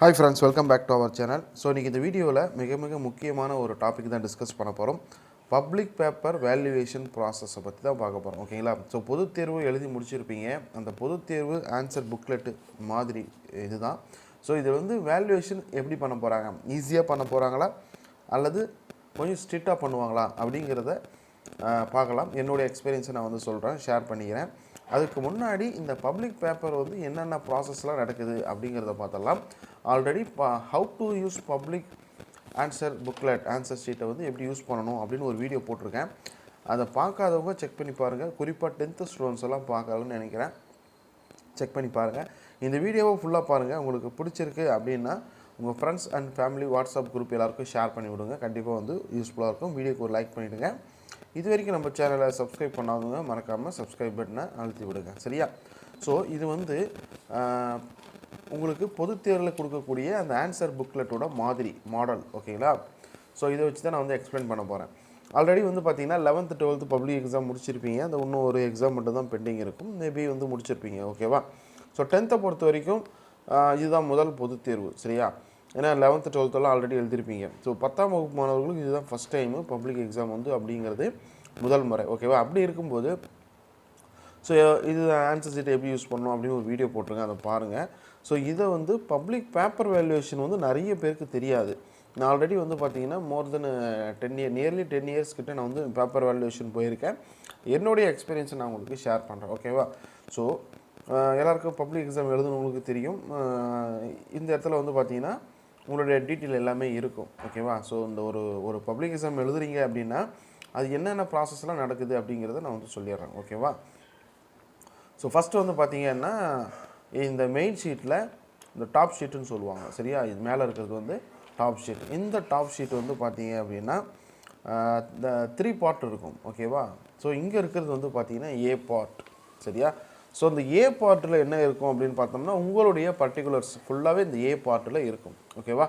Hi friends, welcome back to our channel. So இன்னைக்கு இந்த வீடியோவில் மிக முக்கியமான ஒரு டாபிக் தான் டிஸ்கஸ் பண்ண போகிறோம். பப்ளிக் பேப்பர் வேல்யூவேஷன் ப்ராசஸை பற்றி தான் பார்க்க போகிறோம். ஓகேங்களா? ஸோ பொதுத் தேர்வு எழுதி முடிச்சிருப்பீங்க. அந்த பொதுத் தேர்வு ஆன்சர் புக்லெட்டு மாதிரி இதுதான். ஸோ இது வேல்யூவேஷன் எப்படி பண்ண போகிறாங்க, ஈஸியாக பண்ண போகிறாங்களா அல்லது கொஞ்சம் ஸ்ட்ரிக்டாக பண்ணுவாங்களா அப்படிங்கிறத பார்க்கலாம். என்னுடைய எக்ஸ்பீரியன்ஸை நான் சொல்கிறேன், ஷேர் பண்ணிக்கிறேன். அதுக்கு முன்னாடி இந்த பப்ளிக் பேப்பர் என்னென்ன ப்ராசஸ்லாம் நடக்குது அப்படிங்கிறத பார்த்தலாம். Already how to use public answer booklet answer ஷீட்டை எப்படி யூஸ் பண்ணணும் அப்படின்னு ஒரு வீடியோ போட்டிருக்கேன். அதை பார்க்காதவங்க செக் பண்ணி பாருங்கள். குறிப்பாக 10th ஸ்டூடெண்ட்ஸ் எல்லாம் பார்க்கலன்னு நினைக்கிறேன். செக் பண்ணி பாருங்கள். இந்த வீடியோவை ஃபுல்லாக பாருங்கள். உங்களுக்கு பிடிச்சிருக்கு அப்படின்னா உங்கள் friends and family WhatsApp group எல்லாருக்கும் ஷேர் பண்ணி விடுங்க. கண்டிப்பாக யூஸ்ஃபுல்லாக இருக்கும். வீடியோக்கு ஒரு லைக் பண்ணிவிடுங்க. இது வரைக்கும் நம்ம சேனலை சப்ஸ்கிரைப் பண்ணாதவங்க மறக்காமல் சப்ஸ்கிரைப் பட்டனை அழுத்தி விடுங்க. சரியா? ஸோ இது உங்களுக்கு பொதுத் தேர்வில் கொடுக்கக்கூடிய அந்த ஆன்சர் புக்லெட்டோட மாடல். ஓகேங்களா? ஸோ இதை வச்சு தான் நான் எக்ஸ்பிளைன் பண்ண போகிறேன். ஆல்ரெடி பார்த்தீங்கன்னா 11th 12th பப்ளிக் எக்ஸாம் முடிச்சிருப்பீங்க. அந்த இன்னும் ஒரு எக்ஸாம் மட்டும் தான் பெண்டிங் இருக்கும். மேபி முடிச்சிருப்பீங்க. ஓகேவா? ஸோ 10th பொறுத்த வரைக்கும் இதுதான் முதல் பொதுத் தேர்வு. சரியா? ஏன்னா 11th 12th ஆல்ரெடி எழுதிருப்பீங்க. ஸோ 10ஆம் வகுப்பு மாணவர்களுக்கு இதுதான் ஃபஸ்ட் டைமு பப்ளிக் எக்ஸாம் அப்படிங்கிறது முதல் முறை. ஓகேவா? அப்படி இருக்கும்போது ஸோ இது ஆன்சர் ஷீட்டை எப்படி யூஸ் பண்ணணும் அப்படின்னு ஒரு வீடியோ போட்டிருங்க, அதை பாருங்கள். ஸோ இதை பப்ளிக் பேப்பர் வேல்யூவேஷன் நிறைய பேருக்கு தெரியாது. நான் ஆல்ரெடி பார்த்தீங்கன்னா மோர் தென் 10 இயர் நியர்லி 10 இயர்ஸ் கிட்ட நான் பேப்பர் வேல்யூவேஷன் போயிருக்கேன். என்னுடைய எக்ஸ்பீரியன்ஸை நான் உங்களுக்கு ஷேர் பண்ணுறேன். ஓகேவா? ஸோ எல்லாருக்கும் பப்ளிக் எக்ஸாம் எழுதுனவங்களுக்கு தெரியும். இந்த இடத்துல பார்த்தீங்கன்னா உங்களுடைய டீட்டெயில் எல்லாமே இருக்கும். ஓகேவா? ஸோ இந்த ஒரு பப்ளிக் எக்ஸாம் எழுதுறீங்க அப்படின்னா அது என்னென்ன ப்ராசஸ்லாம் நடக்குது அப்படிங்கிறத நான் சொல்லிடுறேன். ஓகேவா? ஸோ ஃபஸ்ட்டு பார்த்தீங்கன்னா இந்த மெயின் ஷீட்டில் இந்த டாப் ஷீட்டுன்னு சொல்லுவாங்க. சரியா? இது மேலே இருக்கிறது டாப் ஷீட். இந்த டாப் ஷீட் பார்த்தீங்க அப்படின்னா இந்த 3 பார்ட் இருக்கும். ஓகேவா? ஸோ இங்கே இருக்கிறது பார்த்தீங்கன்னா ஏ பார்ட். சரியா? ஸோ இந்த ஏ பார்ட்டில் என்ன இருக்கும் அப்படின்னு பார்த்தோம்னா உங்களுடைய பர்டிகுலர்ஸ் ஃபுல்லாகவே இந்த ஏ பார்ட்டில் இருக்கும். ஓகேவா?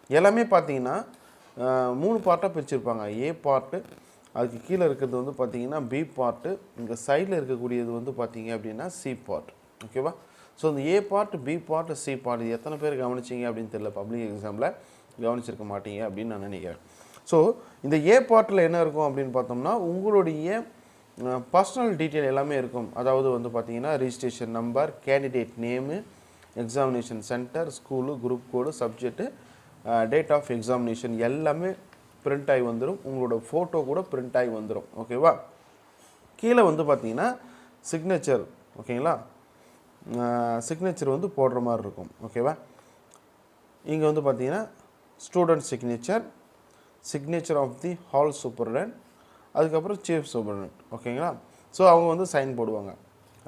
எல்லாமே பார்த்தீங்கன்னா 3 பார்ட்டாக பிரிச்சுருப்பாங்க. ஏ பார்ட்டு, அதுக்கு கீழே இருக்கிறது பார்த்தீங்கன்னா பி பார்ட்டு, இங்கே சைடில் இருக்கக்கூடியது பார்த்தீங்க அப்படின்னா சி பார்ட். ஓகேவா? ஸோ இந்த A part, B part, C part இது எத்தனை பேர் கவனிச்சிங்க அப்படின்னு தெரியல. பப்ளிக் எக்ஸாமில் கவனிச்சிருக்க மாட்டீங்க அப்படின்னு நான் நினைக்கிறேன். ஸோ இந்த ஏ பார்ட்டில் என்ன இருக்கும் அப்படின்னு பார்த்தோம்னா உங்களுடைய பர்சனல் டீட்டெயில் எல்லாமே இருக்கும். அதாவது பார்த்தீங்கன்னா registration number, candidate name, examination centre, school, group code, subject, date of examination எல்லாமே பிரிண்ட் ஆகி வந்துடும். உங்களோட ஃபோட்டோ கூட பிரிண்ட் ஆகி வந்துடும். ஓகேவா? கீழே பார்த்தீங்கன்னா சிக்னேச்சர். ஓகேங்களா? சிக்னேச்சர் போடுற மாதிரி இருக்கும். ஓகேவா? இங்கே பார்த்தீங்கன்னா student signature, signature of the hall superintendent, அதுக்கப்புறம் சீஃப் சூப்பர்டென்ட். ஓகேங்களா? ஸோ அவங்க சைன் போடுவாங்க.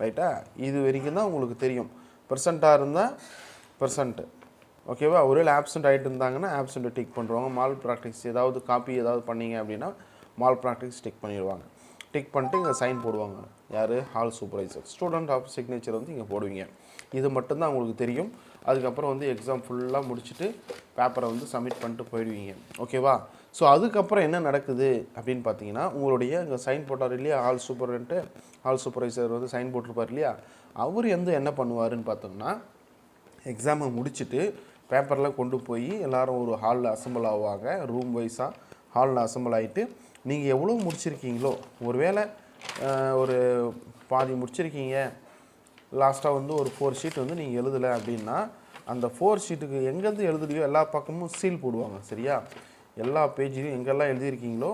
ரைட்டா? இது வரைக்கும் தான் உங்களுக்கு தெரியும். பெர்சண்ட்டாக இருந்தால் பெர்சன்ட்டு. ஓகேவா? ஒருவேளை ஆப்சண்ட் ஆகிட்டு இருந்தாங்கன்னா ஆப்சண்ட்டை டிக் பண்ணுறவங்க. மால் ப்ராக்டிஸ் ஏதாவது காப்பி ஏதாவது பண்ணிங்க அப்படின்னா மால் ப்ராக்டிஸ் டிக் பண்ணிடுவாங்க. டிக் பண்ணிட்டு இங்கே சைன் போடுவாங்க. யார்? Hall supervisor. Student of signature இங்கே போடுவீங்க. இது மட்டும்தான் உங்களுக்கு தெரியும். அதுக்கப்புறம் எக்ஸாம் ஃபுல்லாக முடிச்சுட்டு பேப்பரை சப்மிட் பண்ணிட்டு போயிடுவீங்க. ஓகேவா? ஸோ அதுக்கப்புறம் என்ன நடக்குது அப்படின்னு பார்த்தீங்கன்னா உங்களுடைய இங்கே சைன் போட்டார் இல்லையா ஹால் சூப்பர்டென்ட்டு, ஹால் சூப்பர்வைசர் சைன் போட்டிருப்பார் இல்லையா, அவர் என்ன பண்ணுவாருன்னு பார்த்தோம்னா எக்ஸாமை முடிச்சுட்டு பேப்பரில் கொண்டு போய் எல்லோரும் ஒரு ஹாலில் அசம்பிள் ஆவாங்க. ரூம் வைஸாக ஹாலில் அசம்பிள் ஆகிட்டு நீங்கள் எவ்வளோ முடிச்சிருக்கீங்களோ, ஒருவேளை ஒரு பாதி முடிச்சிருக்கீங்க, லாஸ்ட்டாக ஒரு 4 ஷீட் நீங்கள் எழுதலை அப்படின்னா அந்த 4 ஷீட்டுக்கு எங்கேருந்து எழுதுலையோ எல்லா பக்கமும் சீல் போடுவாங்க. சரியா? எல்லா பேஜ்லேயும் எங்கெல்லாம் எழுதியிருக்கீங்களோ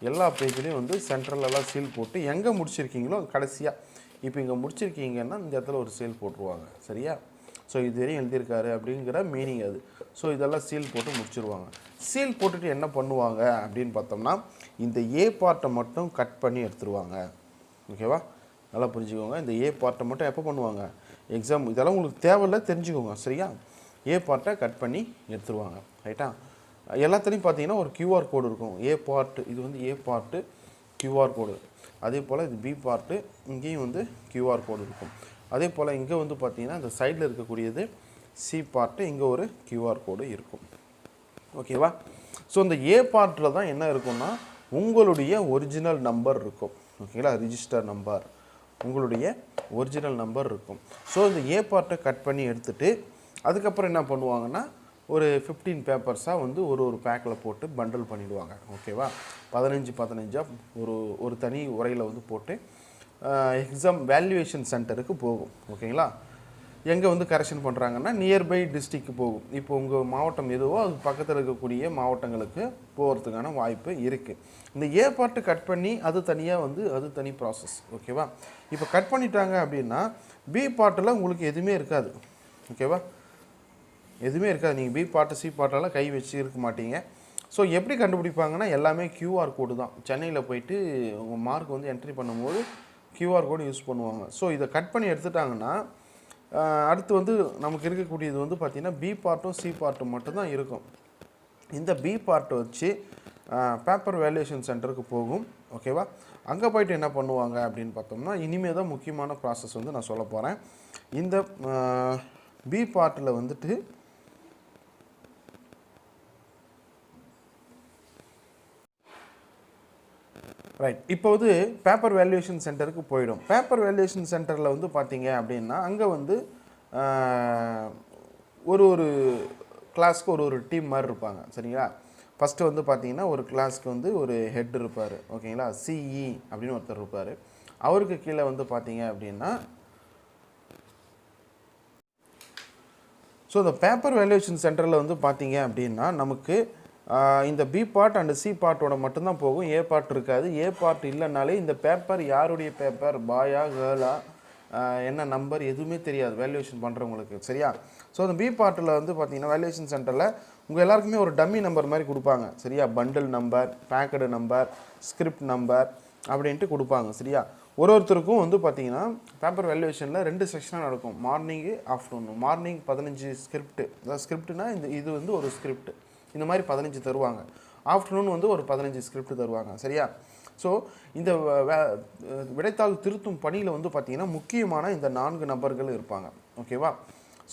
எல்லா பேஜ்லேயும் சென்ட்ரலெல்லாம் சீல் போட்டு எங்கே முடிச்சிருக்கீங்களோ கடைசியாக இப்போ இங்கே முடிச்சிருக்கீங்கன்னா இந்த இடத்துல ஒரு சீல் போட்டுருவாங்க. சரியா? ஸோ இது வரையும் எழுதியிருக்காரு அப்படிங்கிற மீனிங் அது. ஸோ இதெல்லாம் சீல் போட்டு முடிச்சிருவாங்க. சீல் போட்டுட்டு என்ன பண்ணுவாங்க அப்படின்னு பார்த்தோம்னா இந்த ஏ பார்ட்டை மட்டும் கட் பண்ணி எடுத்துருவாங்க. ஓகேவா? நல்லா புரிஞ்சுக்கோங்க. இந்த ஏ பார்ட்டை மட்டும் எப்போ பண்ணுவாங்க? எக்ஸாம் இதெல்லாம் உங்களுக்கு தேவையில்லை, தெரிஞ்சுக்கோங்க. சரியா? ஏ பார்ட்டை கட் பண்ணி எடுத்துருவாங்க. ரைட்டா? எல்லாத்துலேயும் பார்த்தீங்கன்னா ஒரு கியூஆர் கோடு இருக்கும். ஏ பார்ட்டு இது ஏ பார்ட்டு கியூஆர் கோடு. அதே போல் இது பி பார்ட்டு, இங்கேயும் கியூஆர் கோடு இருக்கும். அதே போல் இங்கே பார்த்தீங்கன்னா இந்த சைடில் இருக்கக்கூடியது சி பார்ட்டு, இங்கே ஒரு கியூஆர் கோடு இருக்கும். ஓகேவா? ஸோ இந்த ஏ பார்ட்டில் தான் என்ன இருக்குன்னா உங்களுடைய ஒரிஜினல் நம்பர் இருக்கும். ஓகேங்களா? ரிஜிஸ்டர் நம்பர், உங்களுடைய ஒரிஜினல் நம்பர் இருக்கும். ஸோ இந்த ஏ பார்ட்டை கட் பண்ணி எடுத்துகிட்டு அதுக்கப்புறம் என்ன பண்ணுவாங்கன்னா ஒரு 15 பேப்பர்ஸாக வந்து ஒரு பேக்கில் போட்டு பண்டில் பண்ணிவிடுவாங்க. ஓகேவா? 15 ஒரு தனி உரையில் வந்து போட்டு எக்ஸாம் வேல்யூவேஷன் சென்டருக்கு போகும். ஓகேங்களா? எங்கே வந்து கரெக்ஷன் பண்ணுறாங்கன்னா நியர்பை டிஸ்ட்ரிக்ட் போகும். இப்போ உங்கள் மாவட்டம் எதுவோ அது பக்கத்தில் இருக்கக்கூடிய மாவட்டங்களுக்கு போகிறதுக்கான வாய்ப்பு இருக்குது. இந்த ஏ பார்ட்டு கட் பண்ணி அது தனியாக வந்து அது தனி ப்ராசஸ். ஓகேவா? இப்போ கட் பண்ணிட்டாங்க அப்படின்னா பி பார்ட்டில் உங்களுக்கு எதுவுமே இருக்காது. ஓகேவா? எதுவுமே இருக்காது. நீங்கள் பி பார்ட்டு சி பார்ட்டெல்லாம் கை வச்சு இருக்க மாட்டீங்க. ஸோ எப்படி கண்டுபிடிப்பாங்கன்னா எல்லாமே QR கோடு தான். சென்னையில் போயிட்டு உங்கள் மார்க் வந்து என்ட்ரி பண்ணும்போது QR கோடு யூஸ் பண்ணுவாங்க. ஸோ இதை கட் பண்ணி எடுத்துட்டாங்கன்னா அடுத்து வந்து நமக்கு இருக்கக்கூடியது வந்து பார்த்திங்கன்னா பி பார்ட்டும் சி பார்ட்டும் மட்டும்தான் இருக்கும். இந்த பி பார்ட்டை வச்சு பேப்பர் வேல்யூவேஷன் சென்டருக்கு போகும். ஓகேவா? அங்கே போய்ட்டு என்ன பண்ணுவாங்க அப்படின்னு பார்த்தோம்னா இனிமேல் தான் முக்கியமான ப்ராசஸ் வந்து நான் சொல்ல போகிறேன். இந்த பி பார்ட்டில் வந்துட்டு ரைட், இப்போ வந்து பேப்பர் வேல்யூவேஷன் சென்டருக்கு போயிடும். பேப்பர் வேல்யூவேஷன் சென்டரில் வந்து பார்த்தீங்க அப்படின்னா அங்கே வந்து ஒரு கிளாஸ்க்கு ஒரு டீம் மாதிரி இருப்பாங்க. சரிங்களா? ஃபஸ்ட்டு வந்து பார்த்தீங்கன்னா ஒரு கிளாஸ்க்கு வந்து ஒரு ஹெட் இருப்பார். ஓகேங்களா? சிஇ அப்படின்னு ஒருத்தர் இருப்பார். அவருக்கு கீழே வந்து பார்த்தீங்க அப்படின்னா ஸோ இந்த பேப்பர் வேல்யூவேஷன் சென்டரில் வந்து பார்த்தீங்க அப்படின்னா நமக்கு இந்த பி பார்ட் அண்ட் சி பார்ட்டோட மட்டும்தான் போகும். ஏ பார்ட் இருக்காது. ஏ பார்ட் இல்லைனாலே இந்த பேப்பர் யாருடைய பேப்பர், பாயா கேர்ளா, என்ன நம்பர் எதுவுமே தெரியாது வேல்யூவேஷன் பண்ணுறவங்களுக்கு. சரியா? ஸோ அந்த பி பார்ட்டில் வந்து பார்த்தீங்கன்னா வேல்யூவேஷன் சென்டரில் உங்கள் எல்லாருக்குமே ஒரு டம்மி நம்பர் மாதிரி கொடுப்பாங்க. சரியா? Bundle number, packed number, script number அப்படின்ட்டு கொடுப்பாங்க. சரியா? ஒருத்தருக்கும் வந்து பார்த்தீங்கன்னா பேப்பர் வேல்யூவேஷனில் 2 செக்ஷனாக நடக்கும். Morning, afternoon. மார்னிங் 15 ஸ்கிரிப்ட், அதாவது ஸ்கிரிப்ட்னா இது வந்து ஒரு ஸ்கிரிப்ட், இந்த மாதிரி 15 தருவாங்க. ஆஃப்டர்நூன் வந்து ஒரு 15 ஸ்கிரிப்ட் தருவாங்க. சரியா? ஸோ இந்த விடைத்தாள் திருத்தும் பணியில் வந்து பார்த்திங்கன்னா முக்கியமான இந்த 4 நபர்கள் இருப்பாங்க. ஓகேவா?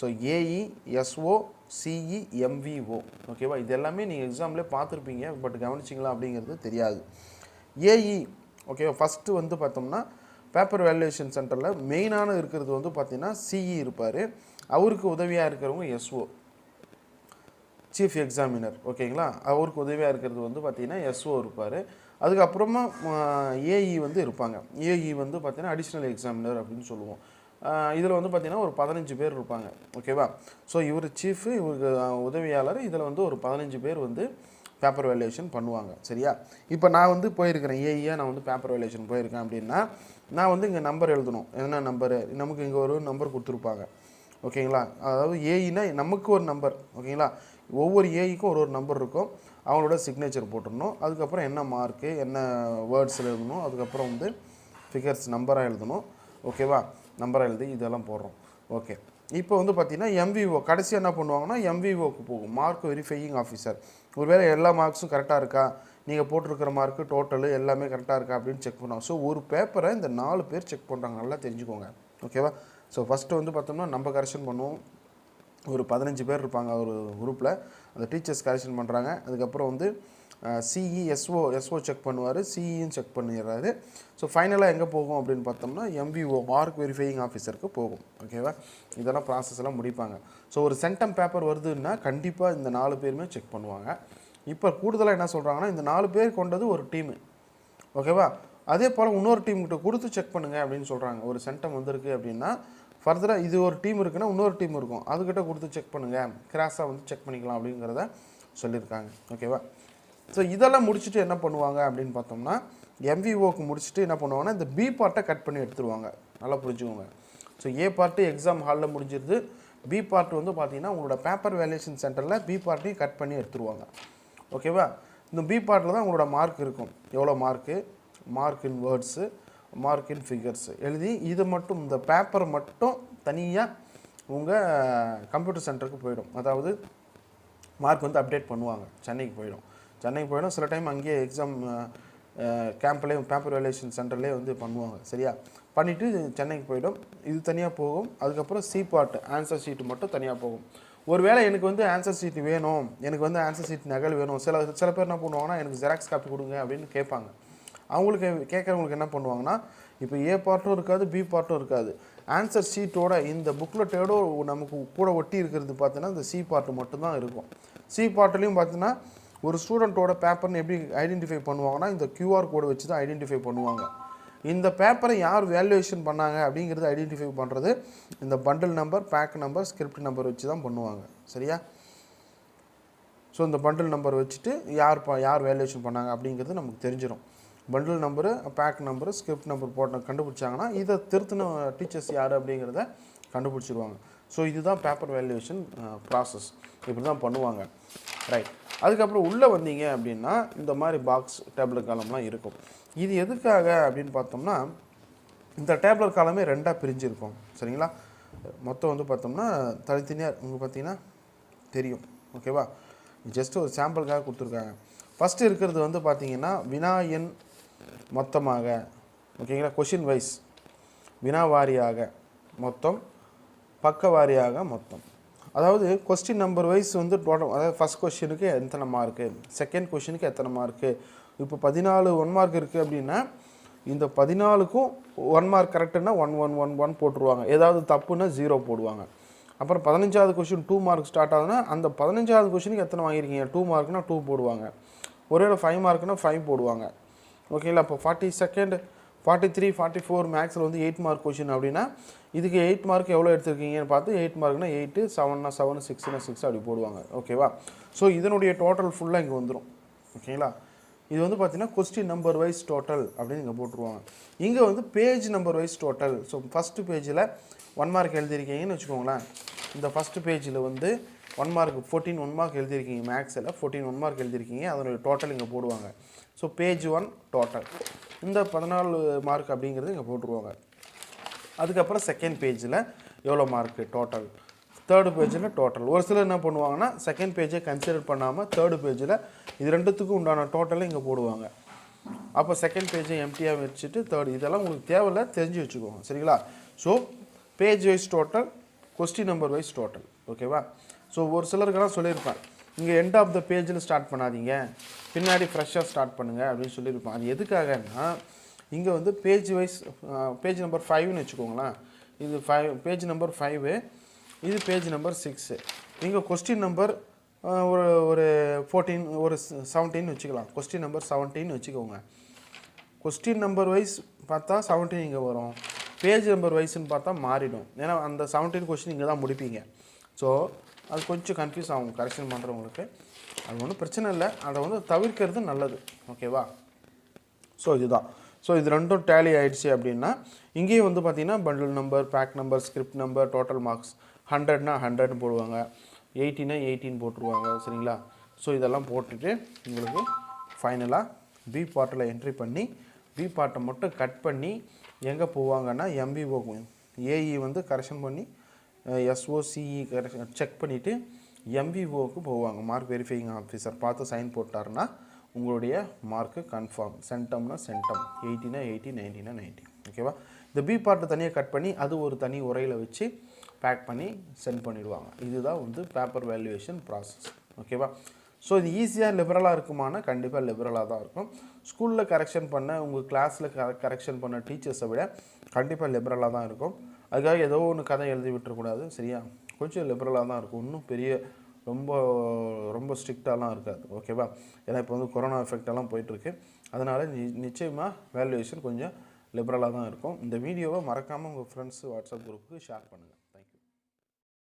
So AE, SO, CE, MVO. ஓகேவா? இது எல்லாமே நீங்கள் எக்ஸாம்லேயே பார்த்துருப்பீங்க, பட் கவனிச்சிங்களா அப்படிங்கிறது தெரியாது. ஏஇ ஓகேவா? ஃபஸ்ட்டு வந்து பார்த்தோம்னா பேப்பர் வேல்யூவேஷன் சென்டரில் மெயினான இருக்கிறது வந்து பார்த்திங்கன்னா சிஇ இருப்பார். அவருக்கு உதவியாக இருக்கிறவங்க எஸ்ஓ, சீஃப் எக்ஸாமினர். ஓகேங்களா? அவருக்கு உதவியாக இருக்கிறது வந்து பார்த்திங்கன்னா எஸ்ஓ இருப்பார். அதுக்கப்புறமா ஏஇ வந்து இருப்பாங்க. ஏஇ வந்து பார்த்திங்கன்னா அடிஷ்னல் எக்ஸாமினர் அப்படின்னு சொல்லுவோம். இதில் வந்து பார்த்திங்கன்னா ஒரு 15 பேர் இருப்பாங்க. ஓகேவா? ஸோ இவர் சீஃபு, இவருக்கு உதவியாளர், இதில் வந்து ஒரு 15 பேர் வந்து பேப்பர் வேல்யூவேஷன் பண்ணுவாங்க. சரியா? இப்போ நான் வந்து போயிருக்கிறேன் ஏஇயாக, நான் வந்து பேப்பர் வேல்யூவேஷன் போயிருக்கேன் அப்படின்னா நான் வந்து இங்கே நம்பர் எழுதணும். என்ன நம்பரு? நமக்கு இங்கே ஒரு நம்பர் கொடுத்துருப்பாங்க. ஓகேங்களா? அதாவது ஏஇனா நமக்கு ஒரு நம்பர். ஓகேங்களா? ஒவ்வொரு ஏஇக்கும் ஒரு நம்பர் இருக்கும். அவங்களோட சிக்னேச்சர் போட்டுடணும். அதுக்கப்புறம் என்ன மார்க்கு, என்ன வேர்ட்ஸில் எழுதணும், அதுக்கப்புறம் வந்து ஃபிகர்ஸ் நம்பராக எழுதணும். ஓகேவா? நம்பராக எழுதி இதெல்லாம் போடுறோம். ஓகே, இப்போ வந்து பார்த்திங்கன்னா எம்விஓ கடைசியாக என்ன பண்ணுவாங்கன்னா எம்விஓக்கு போகும், மார்க் வெரிஃபையிங் ஆஃபீஸர். ஒருவேளை எல்லா மார்க்ஸும் கரெக்டாக இருக்கா, நீங்கள் போட்டிருக்கிற மார்க்கு டோட்டலு எல்லாமே கரெக்டாக இருக்கா அப்படின்னு செக் பண்ணுவாங்க. ஸோ ஒரு பேப்பரை இந்த 4 பேர் செக் பண்ணுறாங்க, நல்லா தெரிஞ்சுக்கோங்க. ஓகேவா? ஸோ ஃபஸ்ட்டு வந்து பார்த்தோம்னா நம்ம கரெக்ஷன் பண்ணுவோம். ஒரு 15 பேர் இருப்பாங்க ஒரு குரூப்பில், அந்த டீச்சர்ஸ் கரெக்ஷன் பண்ணுறாங்க. அதுக்கப்புறம் வந்து சிஇ, எஸ்ஓ செக் பண்ணுவார், சிஇயும் செக் பண்ணிடுறாரு. ஸோ ஃபைனலாக எங்கே போகும் அப்படின்னு பார்த்தோம்னா எம்விஓ, மார்க் வெரிஃபையிங் ஆஃபீஸருக்கு போகும். ஓகேவா? இதெல்லாம் ப்ராசஸ் எல்லாம் முடிப்பாங்க. ஸோ ஒரு சென்டம் பேப்பர் வருதுன்னா கண்டிப்பாக இந்த 4 பேருமே செக் பண்ணுவாங்க. இப்போ கூடுதலாக என்ன சொல்கிறாங்கன்னா இந்த 4 பேர் கொண்டது ஒரு டீமு. ஓகேவா? அதே போல் இன்னொரு டீம்கிட்ட கொடுத்து செக் பண்ணுங்கள் அப்படின்னு சொல்கிறாங்க. ஒரு சென்டம் வந்திருக்கு அப்படின்னா ஃபர்தராக இது ஒரு டீம் இருக்குன்னா இன்னொரு டீம் இருக்கும், அதுக்கிட்ட கொடுத்து செக் பண்ணுங்கள், கிராஸாக வந்து செக் பண்ணிக்கலாம் அப்படிங்கிறத சொல்லியிருக்காங்க. ஓகேவா? ஸோ இதெல்லாம் முடிச்சுட்டு என்ன பண்ணுவாங்க அப்படின்னு பார்த்தோம்னா எம்விஓக்கு முடிச்சுட்டு என்ன பண்ணுவாங்கன்னா இந்த பி பார்ட்டை கட் பண்ணி எடுத்துருவாங்க. நல்லா புரிஞ்சுக்கோங்க. ஸோ ஏ பார்ட்டு எக்ஸாம் ஹாலில் முடிஞ்சிருது. பி பார்ட் வந்து பார்த்தீங்கன்னா உங்களோட பேப்பர் வேல்யூவேஷன் சென்டரில் பி பார்ட்டையும் கட் பண்ணி எடுத்துருவாங்க. ஓகேவா? இந்த பி பார்ட்டில் தான் உங்களோட மார்க் இருக்கும். எவ்வளோ mark, mark in words, mark in figures எழுதி இது மட்டும், இந்த பேப்பர் மட்டும் தனியாக உங்கள் கம்ப்யூட்டர் சென்டருக்கு போயிடும். அதாவது மார்க் வந்து அப்டேட் பண்ணுவாங்க, சென்னைக்கு போயிடும். சில டைம் அங்கேயே எக்ஸாம் கேம்ப்லேயே பேப்பர் வேல்யூவேஷன் சென்டர்லேயே வந்து பண்ணுவாங்க. சரியா? பண்ணிவிட்டு சென்னைக்கு போயிடும், இது தனியாக போகும். அதுக்கப்புறம் சி பார்ட் ஆன்சர் ஷீட்டு மட்டும் தனியாக போகும். ஒருவேளை எனக்கு வந்து ஆன்சர் ஷீட் வேணும், எனக்கு வந்து ஆன்சர் ஷீட் நகல் வேணும், சில பேர் என்ன பண்ணுவாங்கன்னா எனக்கு ஜெராக்ஸ் காப்பி கொடுங்க அப்படின்னு கேட்பாங்க. அவங்களுக்கு கேட்குறவங்களுக்கு என்ன பண்ணுவாங்கன்னா இப்போ ஏ பார்ட்டும் இருக்காது, பி பார்ட்டும் இருக்காது, ஆன்சர் ஷீட்டோட இந்த புக்லெட்டோட நமக்கு கூட ஒட்டி இருக்கிறது பார்த்தீங்கன்னா இந்த சி பார்ட் மட்டும்தான் இருக்கும். சி பார்ட்லேயும் பார்த்தீங்கன்னா ஒரு ஸ்டூடெண்ட்டோட பேப்பர்னு எப்படி ஐடென்டிஃபை பண்ணுவாங்கன்னா இந்த கியூஆர் கோடு வச்சு தான் ஐடென்டிஃபை பண்ணுவாங்க. இந்த பேப்பரை யார் வேல்யூவேஷன் பண்ணாங்க அப்படிங்கிறது ஐடென்டிஃபை பண்ணுறது இந்த bundle number, pack number, script number வச்சு தான் பண்ணுவாங்க. சரியா? ஸோ இந்த பண்டில் நம்பர் வச்சுட்டு யார் வேல்யூவேஷன் பண்ணாங்க அப்படிங்கிறது நமக்கு தெரிஞ்சிடும். Bundle number, pack number, script number போட்ட கண்டுபிடிச்சாங்கன்னா இதை திருத்தின டீச்சர்ஸ் யார் அப்படிங்கிறத கண்டுபிடிச்சிருவாங்க. ஸோ இதுதான் பேப்பர் வேல்யூவேஷன் ப்ராசஸ். இப்படி தான் பண்ணுவாங்க. ரைட். அதுக்கப்புறம் உள்ளே வந்தீங்க அப்படின்னா இந்த மாதிரி பாக்ஸ் டேப்லெட் காலம்லாம் இருக்கும். இது எதுக்காக அப்படின்னு பார்த்தோம்னா இந்த டேப்லெட் காலமே ரெண்டாக பிரிஞ்சிருக்கும். சரிங்களா? மொத்தம் வந்து பார்த்தோம்னா தனித்தனியாக உங்களுக்கு பார்த்தீங்கன்னா தெரியும். ஓகேவா? ஜஸ்ட் ஒரு சாம்பிளுக்காக கொடுத்துருக்காங்க. ஃபஸ்ட்டு இருக்கிறது வந்து பார்த்தீங்கன்னா வினா எண் மொத்தமாக, ஓகேங்களா, கொஷின் வைஸ் வினா வாரியாக மொத்தம், பக்க வாரியாக மொத்தம். அதாவது கொஸ்டின் நம்பர் வைஸ் வந்து டோட்டல், அதாவது ஃபஸ்ட் கொஸ்டினுக்கு எத்தனை மார்க்கு, செகண்ட் கொஸ்டினுக்கு எத்தனை மார்க்கு. இப்போ 14 1 மார்க் இருக்குது அப்படின்னா இந்த 14க்கும் 1 மார்க் கரெக்டுன்னா 1 1 1 1 போட்டுருவாங்க. ஏதாவது தப்புன்னா 0 போடுவாங்க. அப்புறம் 15வது கொஸ்டின் 2 மார்க் ஸ்டார்ட் ஆகுதுன்னா அந்த 15வது கொஸ்டினுக்கு எத்தனை வாங்கியிருக்கீங்க, 2 மார்க்னா 2 போடுவாங்க. ஒரே 5 மார்க்னா 5 போடுவாங்க. ஓகேங்களா? இப்போ 42, 43, 44 மேக்ஸில் வந்து 8 மார்க் கொஷின் அப்படின்னா இதுக்கு 8 மார்க் எவ்வளோ எடுத்துருக்கீங்கன்னு பார்த்து 8 மார்க்னா 8, 7னா 7, 6னா 6 அப்படி போடுவாங்க. ஓகேவா? ஸோ இதனுடைய டோட்டல் ஃபுல்லாக இங்கே வந்துடும். ஓகேங்களா? இது வந்து பார்த்தீங்கன்னா கொஸ்டின் நம்பர் வைஸ் டோட்டல் அப்படின்னு இங்கே போட்டுருவாங்க. இங்கே வந்து page number wise total. So first பேஜில் 1 மார்க் எழுதியிருக்கீங்கன்னு வச்சுக்கோங்களேன். இந்த ஃபஸ்ட்டு பேஜில் வந்து 1 மார்க் 14 1 மார்க் எழுதியிருக்கீங்க. மேக்ஸில் 14 1 மார்க் எழுதியிருக்கீங்க. அதனுடைய டோட்டல் இங்கே போடுவாங்க. So page 1 total. இந்த 14 மார்க் அப்படிங்கிறது இங்கே போட்டுருவாங்க. அதுக்கப்புறம் செகண்ட் பேஜில் எவ்வளோ மார்க்கு டோட்டல், தேர்டு பேஜில் டோட்டல். ஒரு சிலர் என்ன பண்ணுவாங்கன்னா செகண்ட் பேஜை கன்சிடர் பண்ணாமல் தேர்டு பேஜில் இது ரெண்டுத்துக்கும் உண்டான டோட்டலை இங்கே போடுவாங்க. அப்போ செகண்ட் பேஜை எம்டியாக வச்சுட்டு தேர்டு, இதெல்லாம் உங்களுக்கு தேவையில்லை, தெரிஞ்சு வச்சுக்கோங்க. சரிங்களா? So page wise total, question number wise total. ஓகேவா? ஸோ ஒரு சிலருக்கெல்லாம் சொல்லியிருப்பேன், இங்கே எண்ட் ஆஃப் த பேஜில் ஸ்டார்ட் பண்ணாதீங்க, பின்னாடி ஃப்ரெஷ்ஷாக ஸ்டார்ட் பண்ணுங்கள் அப்படின்னு சொல்லியிருப்பேன். அது எதுக்காகன்னா இங்கே வந்து பேஜ் வைஸ் பேஜ் நம்பர் 5ன்னு வச்சுக்கோங்களேன். இது பேஜ் நம்பர் 5, இது பேஜ் நம்பர் 6. இங்கே கொஸ்டின் நம்பர் ஒரு 14 ஒரு 17 வச்சுக்கலாம். கொஸ்டின் நம்பர் 17 வச்சுக்கோங்க. கொஸ்டின் நம்பர் வைஸ் பார்த்தா 17 இங்கே வரும், பேஜ் நம்பர் வைஸ்ன்னு பார்த்தா மாறிடும். ஏன்னா அந்த 17 கொஸ்டின் இங்கே தான் முடிப்பீங்க. ஸோ அது கொஞ்சம் கன்ஃபியூஸ் ஆகும் கரெக்ஷன் பண்ணுறவங்களுக்கு. அது ஒன்றும் பிரச்சனை இல்லை, அதை வந்து தவிர்க்கிறது நல்லது. ஓகேவா? ஸோ இதுதான். ஸோ இது ரெண்டும் டேலி ஆகிடுச்சு அப்படின்னா இங்கேயும் வந்து பார்த்திங்கன்னா bundle number, pack number, script number, total marks 100னா 100 போடுவாங்க, 80னா 18 போட்டுருவாங்க. சரிங்களா? ஸோ இதெல்லாம் போட்டுட்டு உங்களுக்கு ஃபைனலாக பி பார்ட்டில் என்ட்ரி பண்ணி பி பார்ட்டை மட்டும் கட் பண்ணி எங்கே போவாங்கன்னா எம்பிஓ ஏஇ வந்து கரெக்ஷன் பண்ணி எஸ்ஓசிஇ கரெக்ஷன் செக் பண்ணிவிட்டு எம்பிஓவுக்கு போவாங்க. மார்க் வெரிஃபையிங் ஆஃபீஸர் பார்த்து சைன் போட்டாருன்னா உங்களுடைய மார்க்கு கன்ஃபார்ம். சென்டம்னா சென்டம், 80னா 80, 90னா 90. ஓகேவா? இந்த பி பார்ட்டை தனியாக கட் பண்ணி அது ஒரு தனி உரையில் வச்சு பேக் பண்ணி சென்ட் பண்ணிடுவாங்க. இதுதான் வந்து பேப்பர் வேல்யூவேஷன் ப்ராசஸ். ஓகேவா? ஸோ இது ஈஸியாக லிபரலாக இருக்குமானா கண்டிப்பாக லிபரலாக தான் இருக்கும். ஸ்கூலில் கரெக்ஷன் பண்ண உங்கள் கிளாஸில் கரெக்ஷன் பண்ண டீச்சர்ஸை விட கண்டிப்பாக லிபரலாக தான் இருக்கும். அதுக்காக ஏதோ ஒன்று கதை எழுதி விட்டுறக்கூடாது. சரியா? கொஞ்சம் லிபரலாக தான் இருக்கும். இன்னும் பெரிய ரொம்ப ரொம்ப ஸ்ட்ரிக்டாலாம் இருக்காது. ஓகேவா? ஏன்னா இப்போ வந்து கொரோனா எஃபெக்டெல்லாம் போயிட்டுருக்கு. அதனால் நிச்சயமாக வேல்யூவேஷன் கொஞ்சம் லிபரலாக தான் இருக்கும். இந்த வீடியோவை மறக்காமல் உங்கள் ஃப்ரெண்ட்ஸ் வாட்ஸ்அப் குரூப்புக்கு ஷேர் பண்ணுங்கள்.